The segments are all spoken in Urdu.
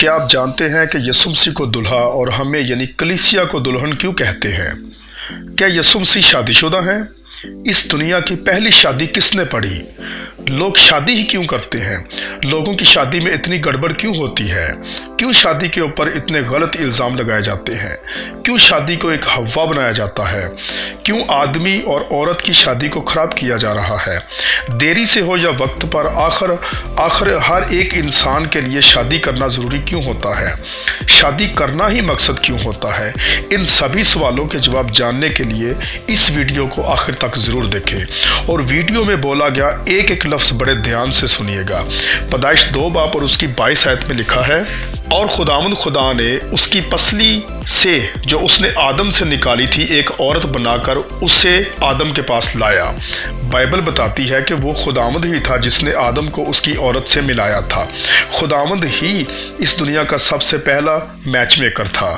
کیا آپ جانتے ہیں کہ یسوع مسیح کو دلہا اور ہمیں یعنی کلیسیا کو دلہن کیوں کہتے ہیں؟ کیا یسوع مسیح شادی شدہ ہیں؟ اس دنیا کی پہلی شادی کس نے پڑھی؟ لوگ شادی ہی کیوں کرتے ہیں؟ لوگوں کی شادی میں اتنی گڑبڑ کیوں ہوتی ہے؟ کیوں شادی کے اوپر اتنے غلط الزام لگائے جاتے ہیں؟ کیوں شادی کو ایک ہوا بنایا جاتا ہے؟ کیوں آدمی اور عورت کی شادی کو خراب کیا جا رہا ہے؟ دیری سے ہو یا وقت پر آخر ہر ایک انسان کے لیے شادی کرنا ضروری کیوں ہوتا ہے؟ شادی کرنا ہی مقصد کیوں ہوتا ہے؟ ان سبھی سوالوں کے جواب جاننے کے لیے اس ویڈیو کو آخر تک ضرور دیکھیں اور ویڈیو میں بولا گیا ایک ایک لفظ بڑے دھیان سے سنیے گا۔ پیدائش 2 باب اور اس کی 22 آیت میں لکھا ہے، اور خداوند خدا نے اس کی پسلی سے جو اس نے آدم سے نکالی تھی ایک عورت بنا کر اسے آدم کے پاس لایا۔ بائبل بتاتی ہے کہ وہ خداوند ہی تھا جس نے آدم کو اس کی عورت سے ملایا تھا۔ خداوند ہی اس دنیا کا سب سے پہلا میچ میکر تھا۔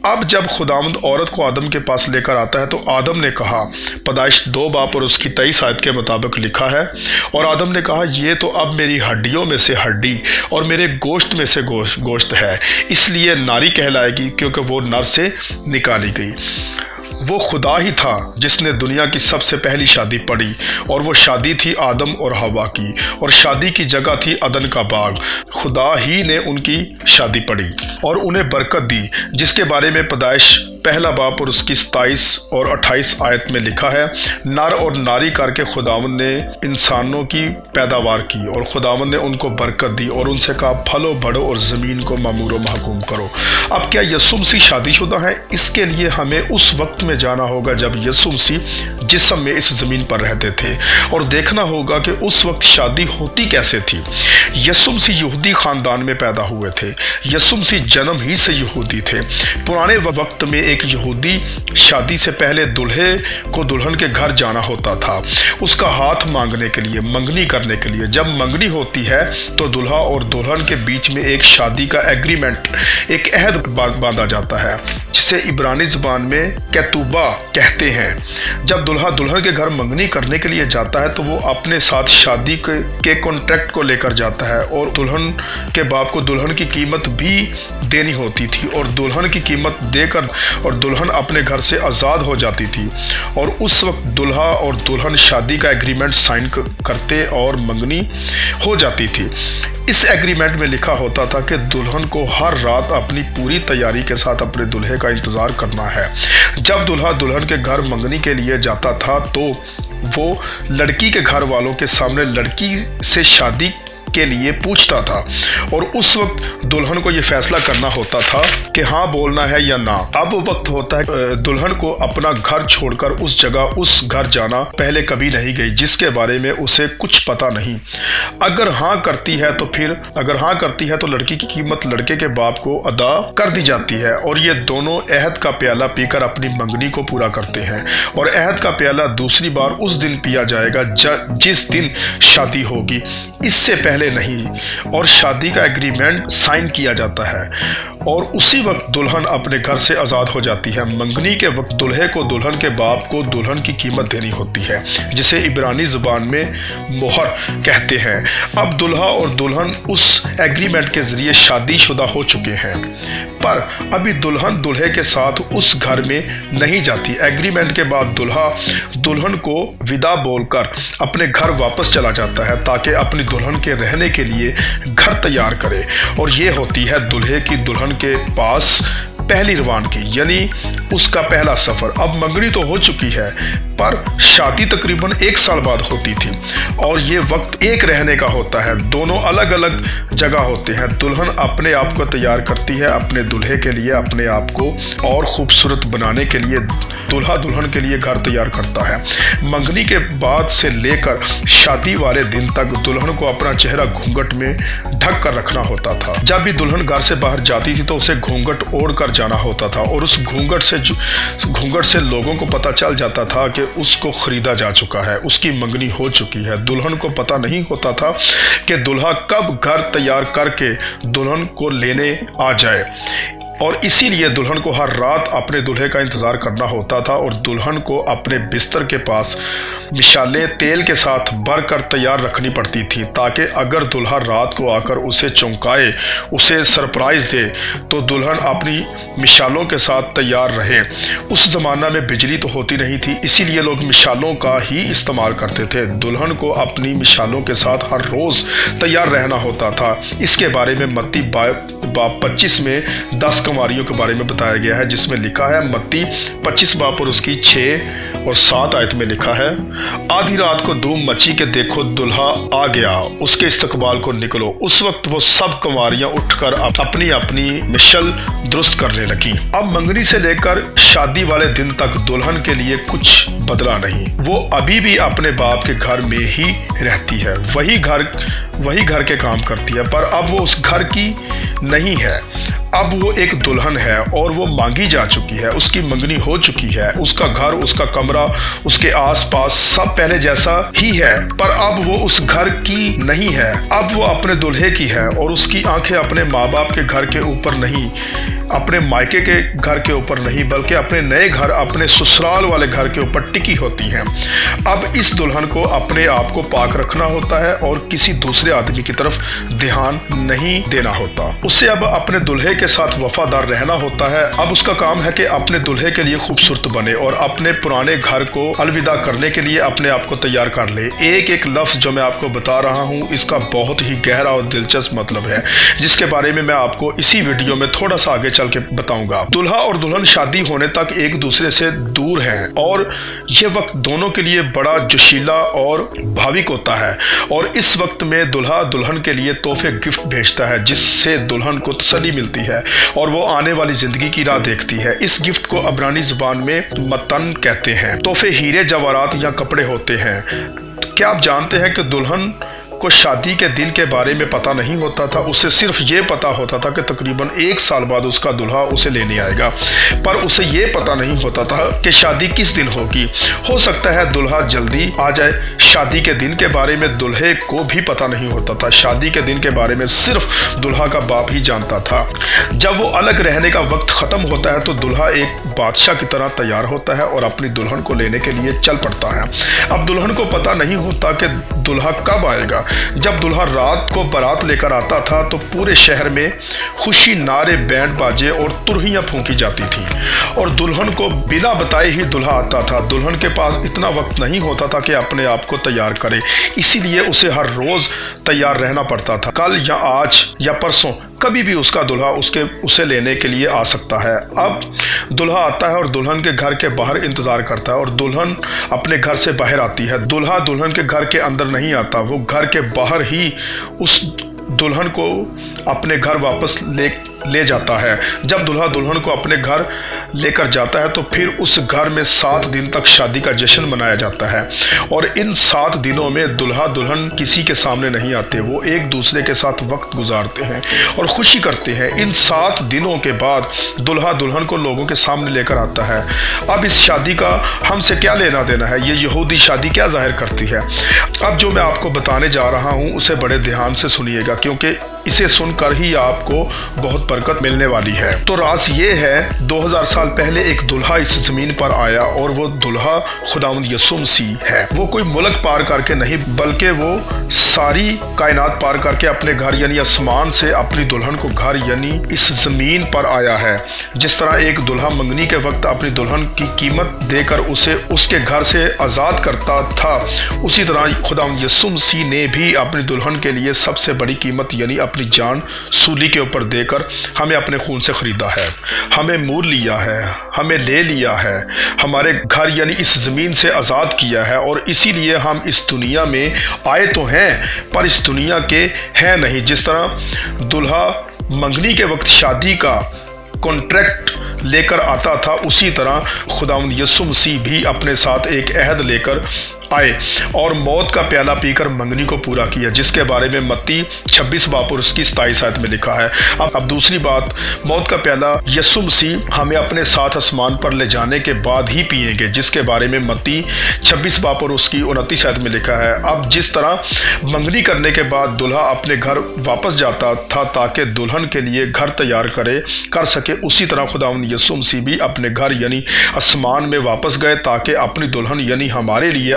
اب جب خداوند عورت کو آدم کے پاس لے کر آتا ہے تو آدم نے کہا، پیدائش 2 باب اور اس کی 23 آیت کے مطابق لکھا ہے، اور آدم نے کہا یہ تو اب میری ہڈیوں میں سے ہڈی اور میرے گوشت میں سے گوشت ہے، اس لیے ناری کہلائے گی کیونکہ وہ نر سے نکالی گئی۔ وہ خدا ہی تھا جس نے دنیا کی سب سے پہلی شادی پڑھی، اور وہ شادی تھی آدم اور حوا کی، اور شادی کی جگہ تھی عدن کا باغ۔ خدا ہی نے ان کی شادی پڑھی اور انہیں برکت دی، جس کے بارے میں پیدائش 1 باب اور اس کی 27 اور 28 آیت میں لکھا ہے، نر اور ناری کر کے خداوند نے انسانوں کی پیداوار کی، اور خداوند نے ان کو برکت دی اور ان سے کہا پھلو بڑھو اور زمین کو معمور و محکوم کرو۔ اب کیا یسوع مسیح شادی شدہ ہیں؟ اس کے لیے ہمیں اس وقت میں جانا ہوگا جب یسوع مسیح جسم میں اس زمین پر رہتے تھے، اور دیکھنا ہوگا کہ اس وقت شادی ہوتی کیسے تھی۔ یسوع مسیح یہودی خاندان میں پیدا ہوئے تھے۔ یسوع مسیح جنم ہی سے یہودی تھے۔ پرانے وقت میں ایک یہودی شادی سے پہلے دلہے کو دلہن کے گھر جانا ہوتا تھا، اس کا ہاتھ مانگنے کے لیے، منگنی کرنے کے لیے۔ جب منگنی ہوتی ہے تو دلہا اور دلہن کے بیچ میں ایک شادی کا ایگریمنٹ، ایک عہد باندھا جاتا ہے، جسے عبرانی زبان میں کتوبہ کہتے ہیں۔ جب دلہا دلہن کے گھر منگنی کرنے کے لیے جاتا ہے تو وہ اپنے ساتھ شادی کے کانٹریکٹ کو لے کر جاتا ہے، اور دلہن کے باپ کو دلہن کی قیمت بھی دینی ہوتی تھی، اور دلہن کی قیمت دے کر اور دلہن اپنے گھر سے آزاد ہو جاتی تھی، اور اس وقت دلہا اور دلہن شادی کا ایگریمنٹ سائن کرتے اور منگنی ہو جاتی تھی۔ اس ایگریمنٹ میں لکھا ہوتا تھا کہ دلہن کو ہر رات اپنی پوری تیاری کے ساتھ اپنے دلہے کا انتظار کرنا ہے۔ جب دلہا دلہن کے گھر منگنی کے لیے جاتا تھا تو وہ لڑکی کے گھر والوں کے سامنے لڑکی سے شادی کے لیے پوچھتا تھا، اور اس وقت دلہن کو یہ فیصلہ کرنا ہوتا تھا کہ ہاں بولنا ہے یا نہ۔ اب وہ وقت ہوتا ہے دلہن کو اپنا گھر چھوڑ کر اس جگہ اس گھر جانا پہلے کبھی نہیں گئی جس کے بارے میں اسے کچھ پتا نہیں۔ اگر ہاں کرتی ہے تو لڑکی کی قیمت لڑکے کے باپ کو ادا کر دی جاتی ہے، اور یہ دونوں عہد کا پیالہ پی کر اپنی منگنی کو پورا کرتے ہیں، اور عہد کا پیالہ دوسری بار اس دن پیا جائے گا جس دن شادی ہوگی، اس سے پہلے نہیں، اور شادی کا ایگریمنٹ سائن کیا جاتا ہے، اور اسی وقت دلہن اپنے گھر سے آزاد ہو جاتی ہے۔ منگنی کے وقت دلہے کو دلہن کے باپ کو دلہن کی قیمت دینی ہوتی ہے، جسے عبرانی زبان میں مہر کہتے ہیں۔ اب دلہا اور دلہن اس ایگریمنٹ کے ذریعے شادی شدہ ہو چکے ہیں، پر ابھی دلہن دلہے کے ساتھ اس گھر میں نہیں جاتی۔ ایگریمنٹ کے بعد دلہا دلہن کو ودا بول کر اپنے گھر واپس چلا جاتا ہے تاکہ اپنی دلہن کے رہنے کے لیے گھر تیار کرے، اور یہ ہوتی ہے دلہے کی دلہن کے پاس پہلی روانگی، یعنی اس کا پہلا سفر۔ اب منگنی تو ہو چکی ہے، پر شادی تقریباً 1 سال بعد ہوتی تھی، اور یہ وقت ایک رہنے کا ہوتا ہے۔ دونوں الگ الگ جگہ ہوتے ہیں۔ دلہن اپنے آپ کو تیار کرتی ہے اپنے دلہے کے لیے، اپنے آپ کو اور خوبصورت بنانے کے لیے دلہا دلہن کے لیے گھر تیار کرتا ہے۔ منگنی کے بعد سے لے کر شادی والے دن تک دلہن کو اپنا چہرہ گھونگھٹ میں ڈھک کر رکھنا ہوتا تھا۔ جب بھی دلہن گھر سے باہر جاتی تھی تو اسے گھونگھٹ اوڑھ کر جانا ہوتا تھا، اور اس گھونگھٹ سے لوگوں کو پتہ چل جاتا تھا کہ اس کو خریدا جا چکا ہے، اس کی منگنی ہو چکی ہے۔ دلہن کو پتہ نہیں ہوتا تھا کہ دلہا کب گھر تیار کر کے دلہن کو لینے آ جائے۔ اور اسی لیے دلہن کو ہر رات اپنے دلہے کا انتظار کرنا ہوتا تھا اور دلہن کو اپنے بستر کے پاس مشالیں تیل کے ساتھ بھر کر تیار رکھنی پڑتی تھی تاکہ اگر دلہا رات کو آ کر اسے چونکائے، اسے سرپرائز دے تو دلہن اپنی مشالوں کے ساتھ تیار رہے۔ اس زمانہ میں بجلی تو ہوتی نہیں تھی، اسی لیے لوگ مشالوں کا ہی استعمال کرتے تھے۔ دلہن کو اپنی مشالوں کے ساتھ ہر روز تیار رہنا ہوتا تھا۔ اس کے بارے میں متی باب 25 میں 10 کنواریوں کے بارے میں بتایا گیا ہے، جس میں لکھا ہے، متی 25 باب اور اس کی 6 اور 7 آیت میں لکھا ہے، آدھی رات کو دھوم مچی کہ دیکھو دلہا آ گیا، اس کے استقبال کو نکلو۔ اس وقت وہ سب کنواریاں اٹھ کر اپنی اپنی مشل درست کرنے لگی۔ اب منگنی سے لے کر شادی والے دن تک دلہن کے لیے کچھ بدلا نہیں، وہ ابھی بھی اپنے باپ کے گھر میں ہی رہتی ہے، وہی گھر کے کام کرتی ہے، پر اب وہ اس گھر کی نہیں ہے، اب وہ ایک دلہن ہے اور وہ مانگی جا چکی ہے، اس کی منگنی ہو چکی ہے، اس کا گھر، اس کا کمرہ، اس کے آس پاس سب پہلے جیسا ہی ہے، پر اب وہ اس گھر کی نہیں ہے، اب وہ اپنے دلہے کی ہے اور اس کی آنکھیں اپنے ماں باپ کے گھر کے اوپر نہیں، اپنے مائکے کے گھر کے اوپر نہیں، بلکہ اپنے نئے گھر، اپنے سسرال والے گھر کے اوپر ٹکی ہوتی ہیں۔ اب اس دلہن کو اپنے آپ کو پاک رکھنا ہوتا ہے اور کسی دوسرے آدمی کی طرف دھیان نہیں دینا ہوتا، اسے اب اپنے دلہے کے ساتھ وفادار رہنا ہوتا ہے۔ اب اس کا کام ہے کہ اپنے دلہے کے لیے خوبصورت بنے اور اپنے پرانے گھر کو الوداع کرنے کے لیے اپنے آپ کو تیار کر لے۔ ایک ایک لفظ جو میں آپ کو بتا رہا ہوں، اس کا بہت ہی گہرا اور دلچسپ مطلب ہے، جس کے بارے میں آپ کو اسی ویڈیو میں تھوڑا سا آگے چل کے بتاؤں گا۔ دلہا اور دلہن شادی ہونے تک ایک دوسرے سے دور ہیں اور یہ وقت دونوں کے لیے بڑا جوشیلا اور بھاوک ہوتا ہے، اور اس وقت میں دلہا دلہن کے لیے تحفے گفٹ بھیجتا ہے، جس سے دلہن کو تسلی ملتی ہے اور وہ آنے والی زندگی کی راہ دیکھتی ہے۔ اس گفٹ کو عبرانی زبان میں متن کہتے ہیں۔ تحفے ہیرے جواہرات یا کپڑے ہوتے ہیں۔ کیا آپ جانتے ہیں کہ دلہن کو شادی کے دن کے بارے میں پتہ نہیں ہوتا تھا، اسے صرف یہ پتہ ہوتا تھا کہ تقریباً 1 سال بعد اس کا دلہا اسے لینے آئے گا، پر اسے یہ پتہ نہیں ہوتا تھا کہ شادی کس دن ہوگی۔ ہو سکتا ہے دلہا جلدی آ جائے۔ شادی کے دن کے بارے میں دلہے کو بھی پتہ نہیں ہوتا تھا، شادی کے دن کے بارے میں صرف دلہا کا باپ ہی جانتا تھا۔ جب وہ الگ رہنے کا وقت ختم ہوتا ہے تو دلہا ایک بادشاہ کی طرح تیار ہوتا ہے اور اپنی دلہن کو لینے کے لیے چل پڑتا ہے۔ اب دلہن کو پتہ نہیں ہوتا کہ دلہا کب آئے گا۔ جب دلہا رات کو بارات لے کر آتا تھا تو پورے شہر میں خوشی نعرے، بینڈ باجے اور ترہیاں پھونکی جاتی تھیں، اور دلہن کو بنا بتائے ہی دلہا آتا تھا۔ دلہن کے پاس اتنا وقت نہیں ہوتا تھا کہ اپنے آپ کو تیار کرے، اسی لیے اسے ہر روز تیار رہنا پڑتا تھا۔ کل یا آج یا پرسوں کبھی بھی اس کا دلہا اسے لینے کے لیے آ سکتا ہے۔ اب دلہا آتا ہے اور دلہن کے گھر کے باہر انتظار کرتا ہے، اور دلہن اپنے گھر سے باہر آتی ہے۔ دلہا دلہن کے گھر کے اندر نہیں آتا، وہ گھر کے باہر ہی اس دلہن کو اپنے گھر واپس لے جاتا ہے۔ جب دلہا دلہن کو اپنے گھر لے کر جاتا ہے تو پھر اس گھر میں 7 دن تک شادی کا جشن منایا جاتا ہے، اور ان 7 دنوں میں دلہا دلہن کسی کے سامنے نہیں آتے، وہ ایک دوسرے کے ساتھ وقت گزارتے ہیں اور خوشی کرتے ہیں۔ ان 7 دنوں کے بعد دلہا دلہن کو لوگوں کے سامنے لے کر آتا ہے۔ اب اس شادی کا ہم سے کیا لینا دینا ہے؟ یہ یہودی شادی کیا ظاہر کرتی ہے؟ اب جو میں آپ کو بتانے جا رہا ہوں اسے بڑے دھیان سے سنیے گا، کیونکہ اسے سن کر ہی آپ کو بہت برکت ملنے والی ہے۔ تو راز یہ ہے، 2000 سال پہلے ایک دلہا اس زمین پر آیا، اور وہ دلہا خداوند یسوع مسیح ہے۔ وہ کوئی ملک پار کر کے نہیں، بلکہ وہ ساری کائنات پار کر کے اپنے گھر یعنی آسمان سے اپنی دلہن کو گھر یعنی اس زمین پر آیا ہے۔ جس طرح ایک دلہا منگنی کے وقت اپنی دلہن کی قیمت دے کر اسے اس کے گھر سے آزاد کرتا تھا، اسی طرح خداوند یسوع مسیح نے بھی اپنی دلہن کے لیے سب سے بڑی قیمت یعنی اپنی جان سولی کے اوپر دے کر ہمیں اپنے خون سے خریدا ہے، ہمیں مول لیا ہے، ہمیں لے لیا ہے، ہمارے گھر یعنی اس زمین سے آزاد کیا ہے، اور اسی لیے ہم اس دنیا میں آئے تو ہیں پر اس دنیا کے ہیں نہیں۔ جس طرح دلہا منگنی کے وقت شادی کا کانٹریکٹ لے کر آتا تھا، اسی طرح خداوند یسوع مسیح بھی اپنے ساتھ ایک عہد لے کر آئے اور موت کا پیالہ پی کر منگنی کو پورا کیا، جس کے بارے میں متی 26 باب اور اس کی 27 آیت میں لکھا ہے۔ اب دوسری بات، موت کا پیالہ یسوع مسیح ہمیں اپنے ساتھ آسمان پر لے جانے کے بعد ہی پیئیں گے، جس کے بارے میں متی 26 باب اور اس کی 29 آیت میں لکھا ہے۔ اب جس طرح منگنی کرنے کے بعد دلہا اپنے گھر واپس جاتا تھا تاکہ دلہن کے لیے گھر تیار کر سکے، اسی طرح خداوند یسوع مسیح بھی اپنے گھر یعنی آسمان میں واپس گئے تاکہ اپنی دلہن یعنی ہمارے لیے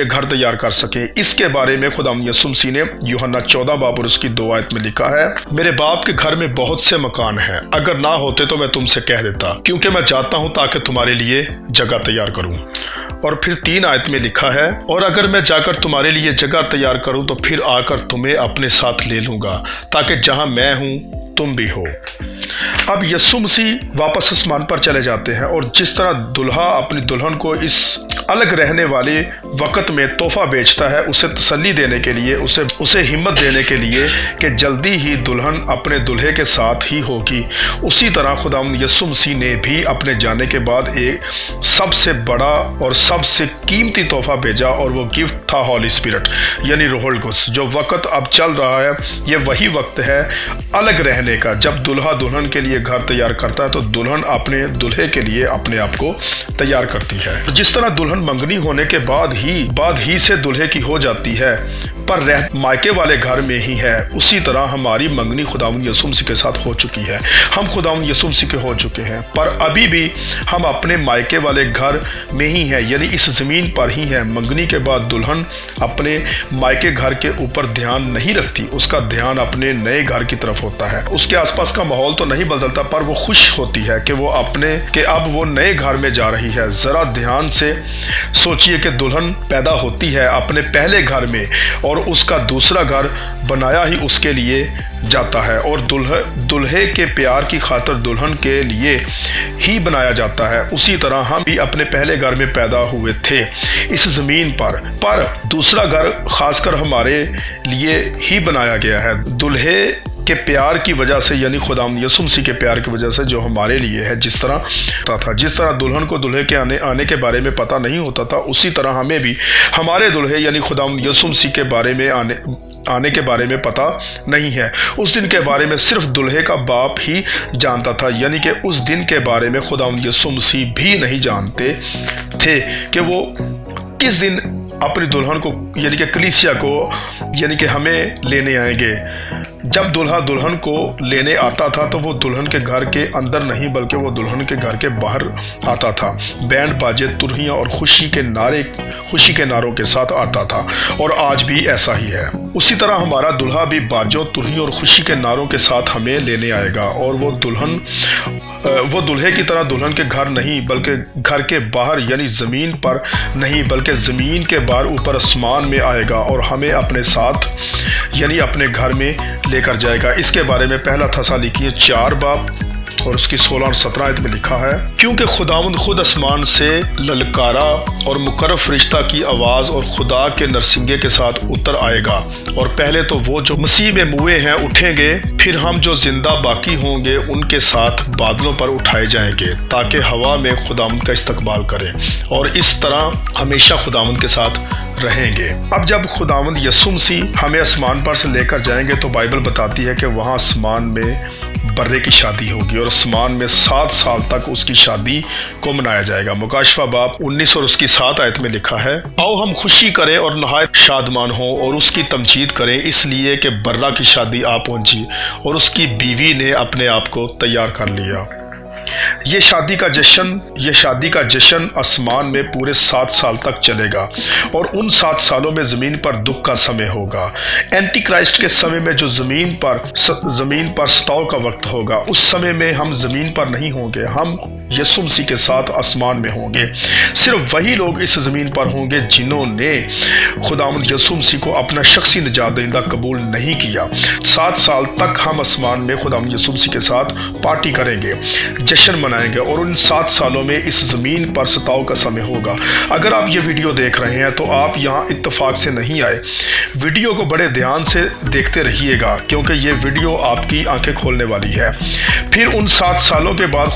گھر تیار کر سکیں۔ اس کے بارے میں خداوند یسوع مسیح نے یوحنا 14 باب اور اس کی 2 آیت میں لکھا ہے، میرے باپ کے گھر میں بہت سے مکان ہیں، اگر نہ ہوتے تو میں تم سے کہہ دیتا، کیونکہ میں جاتا ہوں تاکہ تمہارے لیے جگہ تیار کروں۔ اور پھر 3 آیت میں لکھا ہے، اور اگر میں جا کر تمہارے لیے جگہ تیار کروں تو پھر آ کر تمہیں اپنے ساتھ لے لوں گا تاکہ جہاں میں ہوں تم بھی ہو۔ اب یسوع مسیح واپس آسمان پر چلے جاتے ہیں، اور جس طرح دلہا اپنی دلہن کو اس الگ رہنے والے وقت میں تحفہ بیچتا ہے، اسے تسلی دینے کے لیے، اسے ہمت دینے کے لیے کہ جلدی ہی دلہن اپنے دلہے کے ساتھ ہی ہوگی، اسی طرح خداوند یسوع مسیح نے بھی اپنے جانے کے بعد ایک سب سے بڑا اور سب سے قیمتی تحفہ بھیجا، اور وہ گفٹ تھا ہولی اسپرٹ یعنی روح القدس۔ جو وقت اب چل رہا ہے یہ وہی وقت ہے الگ رہنے کا، جب دلہا دلہن کے لیے گھر تیار کرتا ہے تو دلہن اپنے دلہے کے لیے اپنے آپ کو تیار کرتی ہے۔ جس طرح دلہن منگنی ہونے کے بعد ہی سے دلہے کی ہو جاتی ہے پر مائکے والے گھر میں ہی ہے، اسی طرح ہماری منگنی خداوند یسوع مسیح کے ساتھ ہو چکی ہے۔ ہم خداوند یسوع مسیح کے ہو چکے ہیں، پر ابھی بھی ہم اپنے مائکے والے گھر میں ہی ہیں، یعنی اس زمین پر ہی ہیں۔ منگنی کے بعد دلہن اپنے مائکے گھر کے اوپر دھیان نہیں رکھتی، اس کا دھیان اپنے نئے گھر کی طرف ہوتا ہے۔ اس کے آس پاس کا ماحول تو نہیں بدلتا، پر وہ خوش ہوتی ہے کہ اب وہ نئے گھر میں جا رہی ہے۔ ذرا دھیان سے سوچئے کہ دلہن پیدا ہوتی ہے اپنے پہلے گھر میں، اور اس کا دوسرا گھر بنایا ہی اس کے لیے جاتا ہے، اور دلہے کے پیار کی خاطر دلہن کے لیے ہی بنایا جاتا ہے۔ اسی طرح ہم بھی اپنے پہلے گھر میں پیدا ہوئے تھے اس زمین پر دوسرا گھر خاص کر ہمارے لیے ہی بنایا گیا ہے، دلہے کے پیار کی وجہ سے، یعنی خداوند یسوع مسیح کے پیار کی وجہ سے جو ہمارے لیے ہے۔ جس طرح دلہن کو دلہے کے آنے کے بارے میں پتہ نہیں ہوتا تھا، اسی طرح ہمیں بھی ہمارے دلہے یعنی خداوند یسوع مسیح کے بارے میں آنے کے بارے میں پتہ نہیں ہے۔ اس دن کے بارے میں صرف دلہے کا باپ ہی جانتا تھا، یعنی کہ اس دن کے بارے میں خداوند یسوع مسیح بھی نہیں جانتے تھے کہ وہ کس دن اپنی دلہن کو یعنی کہ کلیسیا کو یعنی کہ ہمیں لینے آئیں گے۔ جب دلہا دلہن کو لینے آتا تھا تو وہ دلہن کے گھر کے اندر نہیں بلکہ وہ دلہن کے گھر کے باہر آتا تھا، بینڈ باجے، ترہیاں اور خوشی کے نعروں کے ساتھ آتا تھا، اور آج بھی ایسا ہی ہے۔ اسی طرح ہمارا دلہا بھی باجوں، ترہیوں اور خوشی کے نعروں کے ساتھ ہمیں لینے آئے گا، اور وہ دلہے کی طرح دلہن کے گھر نہیں بلکہ گھر کے باہر یعنی زمین پر نہیں بلکہ زمین کے باہر اوپر آسمان میں آئے گا، اور ہمیں اپنے ساتھ یعنی اپنے گھر میں لے کر جائے گا۔ اس کے بارے میں پہلا تھسالونیکی 4 باب اور اس کی 16 اور 17 آیت میں لکھا ہے، کیونکہ خداوند خود آسمان سے للکارا اور مقرب فرشتہ کی آواز اور خدا کے نرسنگے کے ساتھ اتر آئے گا، اور پہلے تو وہ جو مسیح میں موئے ہیں اٹھیں گے، پھر ہم جو زندہ باقی ہوں گے ان کے ساتھ بادلوں پر اٹھائے جائیں گے تاکہ ہوا میں خداوند کا استقبال کریں، اور اس طرح ہمیشہ خداوند کے ساتھ رہیں گے۔ اب جب خداوند یسوع مسیح ہمیں آسمان پر سے لے کر جائیں گے تو بائبل بتاتی ہے کہ وہاں آسمان میں برے کی شادی ہوگی، اور آسمان میں 7 سال تک اس کی شادی کو منایا جائے گا۔ مکاشفہ باب 19 اور اس کی 7 آیت میں لکھا ہے، آؤ ہم خوشی کریں اور نہایت شادمان ہوں اور اس کی تمجید کریں، اس لیے کہ برا کی شادی آ پہنچی اور اس کی بیوی نے اپنے آپ کو تیار کر لیا۔ یہ شادی کا جشن آسمان میں پورے 7 سال تک چلے گا، اور ان 7 سالوں میں زمین پر دکھ کا سمے ہوگا۔ اینٹی کرائسٹ کے سمے میں جو زمین پر ستاؤ کا وقت ہوگا، اس سمے میں ہم زمین پر نہیں ہوں گے، ہم یسوع مسیح کے ساتھ آسمان میں ہوں گے۔ صرف وہی لوگ اس زمین پر ہوں گے جنہوں نے خداوند یسوع مسیح کو اپنا شخصی نجات دہندہ قبول نہیں کیا۔ 7 سال تک ہم آسمان میں خداوند یسوع مسیح کے ساتھ پارٹی کریں گے، جشن منائیں گے، اور ان 7 سالوں میں اس زمین پر ستاؤ کا سمے ہوگا۔ اگر آپ یہ ویڈیو دیکھ رہے ہیں تو آپ یہاں اتفاق سے نہیں آئے، ویڈیو کو بڑے دھیان سے دیکھتے رہیے گا کیونکہ یہ ویڈیو آپ کی آنکھیں کھولنے والی ہے۔ پھر ان 7 سالوں کے بعد